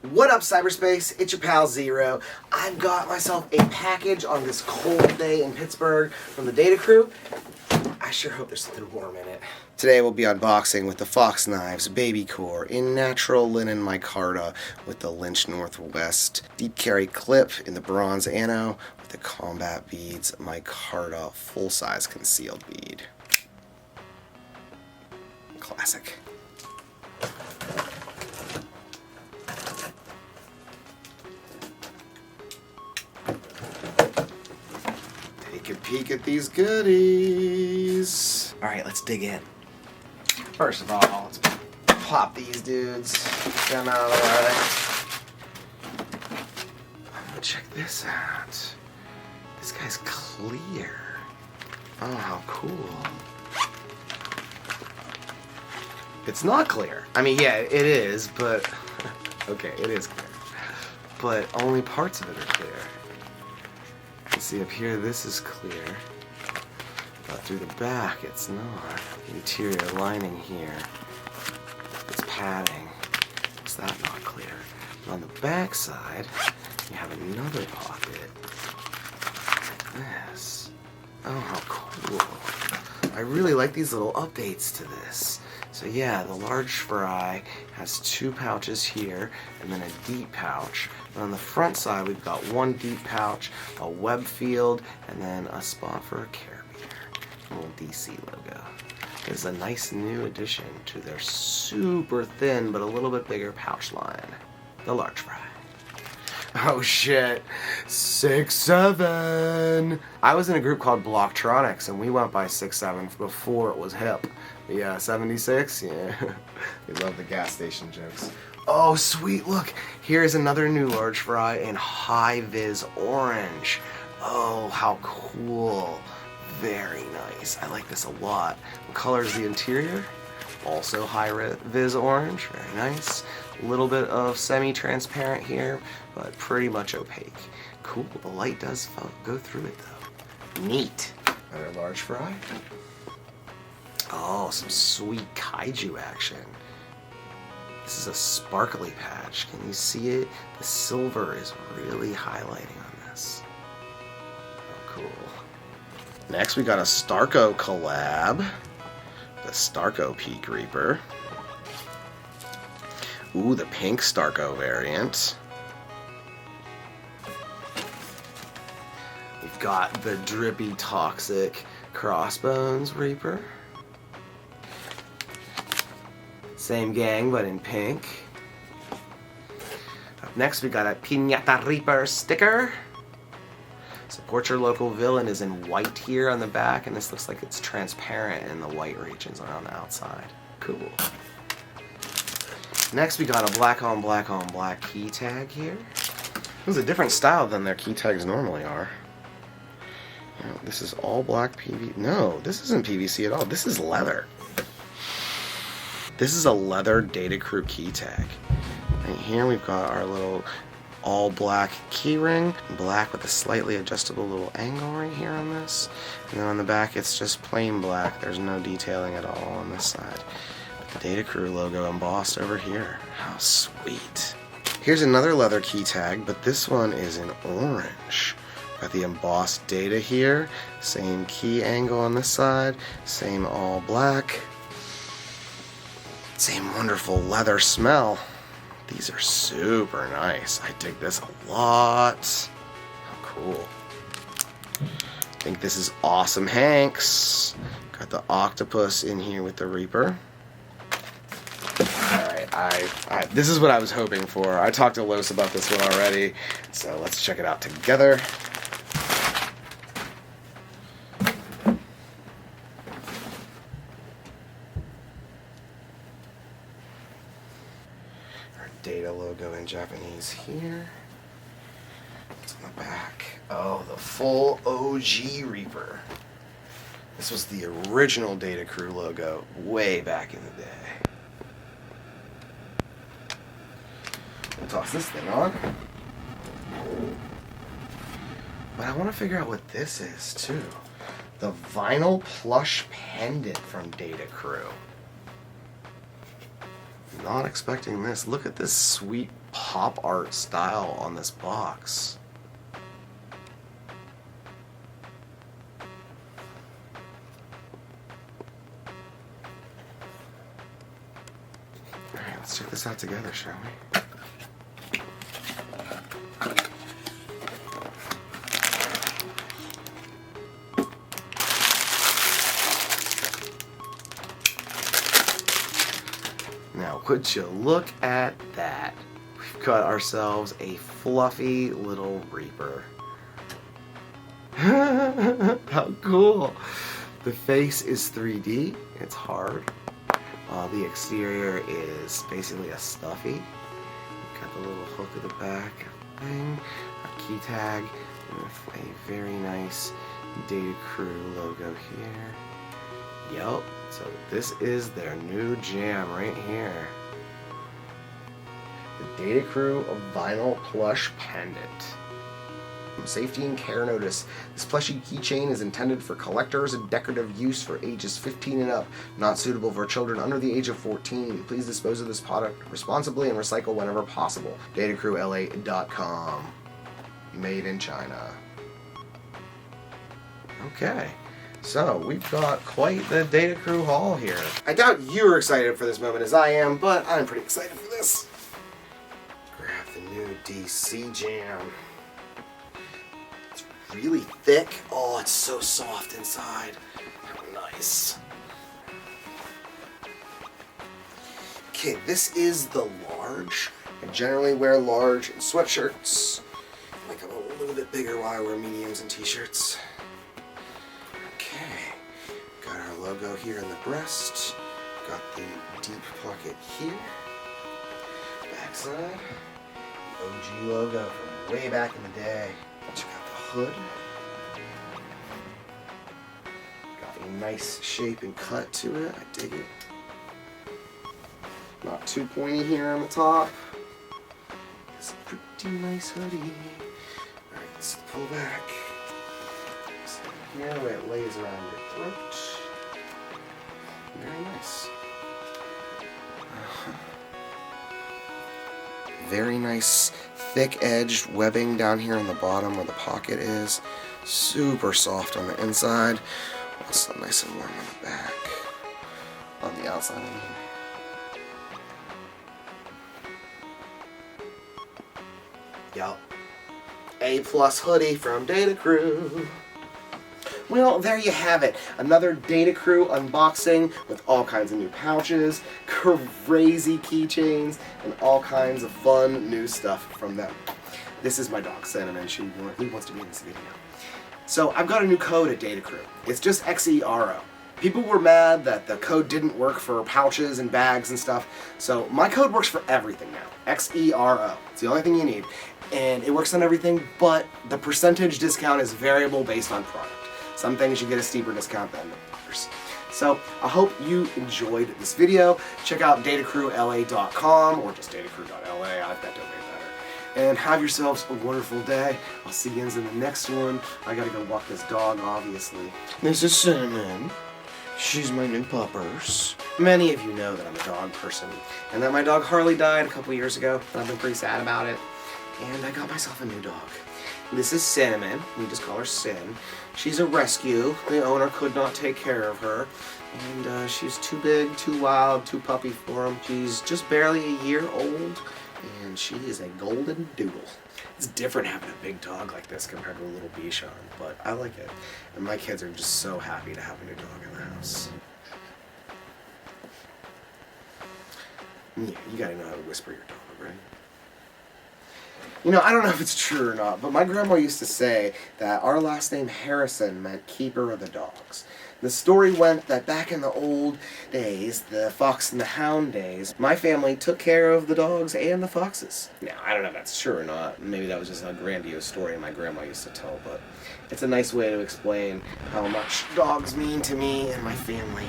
What up, cyberspace? It's your pal Zero. I've got myself a package on this cold day in Pittsburgh from the Data Crew. I sure hope there's something warm in it. Today we'll be unboxing with the Fox Knives Baby Core in natural linen micarta with the Lynch Northwest deep carry clip in the bronze ano with the Combat Beads micarta full-size concealed bead. Classic. Take a peek at these goodies. Alright, let's dig in. First of all, let's pop these dudes. Get them out of the way. Check this out. This guy's clear. Oh, how cool. It's not clear. I mean, yeah, it is, but... okay, it is clear. But only parts of it are clear. See up here, this is clear, but through the back it's not. The interior lining here, it's padding. Is that not clear? And on the back side, you have another pocket. Like this. Oh, how cool. I really like these little updates to this. So yeah, the large fry has two pouches here and then a deep pouch. And on the front side, we've got one deep pouch, a web field, and then a spot for a carabiner. A little DC logo. This is a nice new addition to their super thin but a little bit bigger pouch line. The large fry. Oh shit, 6'7". I was in a group called Blocktronics and we went by 6'7" before it was hip. Yeah, 76, yeah. We love the gas station jokes. Oh sweet, look, here's another new large fry in high vis orange. Oh, how cool. Very nice, I like this a lot. What color is the interior? Also high vis orange, very nice. A little bit of semi-transparent here, but pretty much opaque. Cool, the light does go through it though. Neat. Another large fry. Oh, some sweet kaiju action. This is a sparkly patch. Can you see it? The silver is really highlighting on this. Oh, cool. Next, we got a Starco collab. The Starco Peak Reaper. Ooh, the pink Starco variant. We've got the drippy toxic Crossbones Reaper. Same gang, but in pink. Up next, we got a Piñata Reaper sticker. Support your local villain is in white here on the back, and this looks like it's transparent in the white regions around the outside. Cool. Next, we got a black on black on black key tag here. This is a different style than their key tags normally are. This is all black PVC. No, this isn't PVC at all. This is leather. This is a leather Data Crew key tag. Right here we've got our little all black key ring, black with a slightly adjustable little angle right here on this. And then on the back it's just plain black. There's no detailing at all on this side. The Data Crew logo embossed over here. How sweet. Here's another leather key tag, but this one is in orange. Got the embossed data here, same key angle on this side, same all black. Same wonderful leather smell. These are super nice. I dig this a lot. How cool. I think this is Awesome Hanks. Got the octopus in here with the Reaper. Alright, this is what I was hoping for. I talked to Los about this one already, so let's check it out together. Data logo in Japanese here. What's on the back? Oh, the full OG Reaper. This was the original Data Crew logo way back in the day. We'll toss this thing on. But I want to figure out what this is too. The vinyl plush pendant from Data Crew. Not expecting this. Look at this sweet pop art style on this box. Alright, let's check this out together, shall we? Now, would you look at that? We've got ourselves a fluffy little Reaper. How cool! The face is 3D, it's hard. The exterior is basically a stuffy. We've got the little hook at the back thing, a key tag, with a very nice Data Crew logo here. Yup, so this is their new jam right here. The Data Crew vinyl plush pendant. Safety and care notice. This plushy keychain is intended for collectors and decorative use for ages 15 and up. Not suitable for children under the age of 14. Please dispose of this product responsibly and recycle whenever possible. datacrewla.com. Made in China. Okay. So, we've got quite the Data Crew haul here. I doubt you're excited for this moment as I am, but I'm pretty excited for this. Grab the new DC Jam. It's really thick. Oh, it's so soft inside. How nice. Okay, this is the large. I generally wear large in sweatshirts. Like I'm a little bit bigger while I wear mediums and t-shirts. Okay, got our logo here in the breast. Got the deep pocket here. Backside, the OG logo from way back in the day. Check out the hood. Got a nice shape and cut to it. I dig it. Not too pointy here on the top. It's a pretty nice hoodie. Alright, let's pull back. Here where it lays around your throat. Very nice. Very nice thick edged webbing down here on the bottom where the pocket is. Super soft on the inside. Also nice and warm on the back. On the outside, I mean. Yup. A+ hoodie from Data Crew. Well, there you have it. Another Data Crew unboxing with all kinds of new pouches, crazy keychains, and all kinds of fun new stuff from them. This is my dog, Cinnamon. She wants to be in this video. So, I've got a new code at Data Crew. It's just XERO. People were mad that the code didn't work for pouches and bags and stuff, so my code works for everything now. XERO. It's the only thing you need. And it works on everything, but the percentage discount is variable based on product. Some things you get a steeper discount than others. So I hope you enjoyed this video. Check out datacrewla.com or just datacrew.la. I like that domain better. And have yourselves a wonderful day. I'll see you guys in the next one. I gotta go walk this dog, obviously. This is Cinnamon. She's my new puppers. Many of you know that I'm a dog person, and that my dog Harley died a couple years ago, and I've been pretty sad about it. And I got myself a new dog. This is Cinnamon. We just call her Sin. She's a rescue. The owner could not take care of her. And she's too big, too wild, too puppy for him. She's just barely a year old. And she is a golden doodle. It's different having a big dog like this compared to a little Bichon. But I like it. And my kids are just so happy to have a new dog in the house. Yeah, you gotta know how to whisper your dog, right? You know, I don't know if it's true or not, but my grandma used to say that our last name Harrison meant keeper of the dogs. The story went that back in the old days, the fox and the hound days, my family took care of the dogs and the foxes. Now, I don't know if that's true or not. Maybe that was just a grandiose story my grandma used to tell, but it's a nice way to explain how much dogs mean to me and my family.